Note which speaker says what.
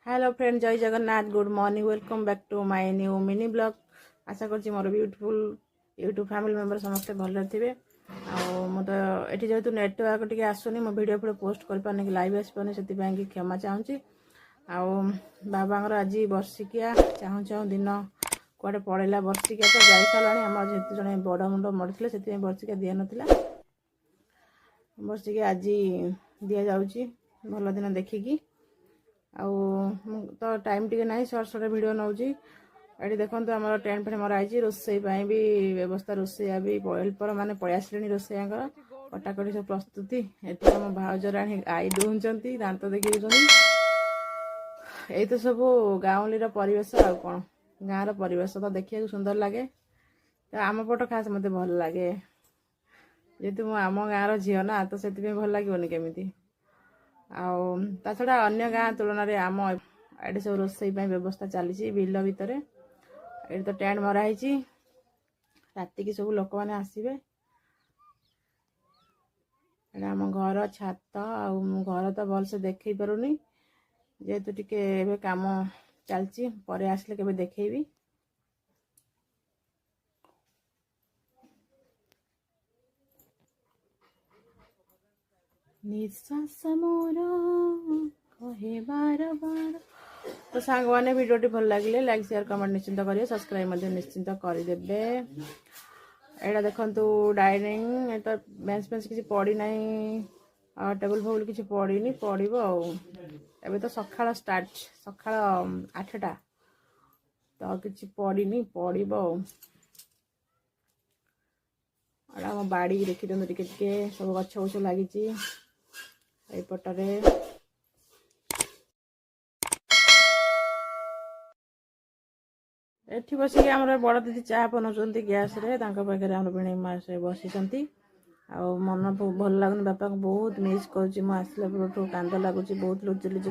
Speaker 1: Hello friend, Jai Jagannath. Good morning, welcome back to my new mini blog. आशा करछि मोर beautiful YouTube family member समस्ते भल थे। मु तो ये जेहतु नेटवर्क टी आसुनी मो वीडियो फिर पोस्ट कर पानी कि लाइव आस पानी से क्षमा चाहूँगी। बाबा आज वर्षिकिया चाहूँ चाहूँ दिन कुआडे पड़ेगा वर्षिकिया तो जाई सारा आम जेहतु जड़े बड़ मुंड मरते से वर्षिकिया दि नाला वर्षिकिया आज दि जाऊँगी भल दिन देखिकी। तो टाइम टी ना सर्ट सर्ट वीडियो नौजी ये देखो आम टेंट फेंट मराई रोसई भी व्यवस्था रोसैया भी हेल्पर मैंने पलि आसे रोसैया कटाकटी सब प्रस्तुति ये आम भाउज राणी आई दूसरी दांत देखी यही तो सब गाँवली परिवेश आ कौन गाँव परिवेश तो देखा सुंदर लगे। तो आम पट खास मत भल लगे जेहेतु आम गाँव झील ना तो से भल लगे केमी ता छड़ा अन्य गाँ तुलन में आम ये सब रोसई व्यवस्था चली बिल भितर ये तो टेंट मराई राति की सब लोक मैंने आसवे आम घर छात घर तो भल से देख पारुनी जेहेतु टिके काम चलची पर आसले केबे देखेबी। निश्वास मोर कहे बार बार। तो सांग मैंने वीडियो भल लगे लाइक शेयर कमेंट निश्चिंत करिए, सब्सक्राइब निश्चिंत करदेवे। एटा देखु डाइनिंग एटा बेंच बेंच किसी पड़ी ना टेबल फेबुल किसी पड़नी पड़ो एबे तो सकाळ स्टार्ट सकाळ 8टा तो किसी पड़नी पड़ो आम बाड़ी देखी दिखाते टिके सब गछ गछ लगी पटरे एठी बसिक आम बड़ दीदी चाह बनाऊँ गैस पाखे आम भिणी मासे बसी मन भल लगुनि बापा को बहुत मिस कर आसला कांद लगुच बहुत लुचि लुचि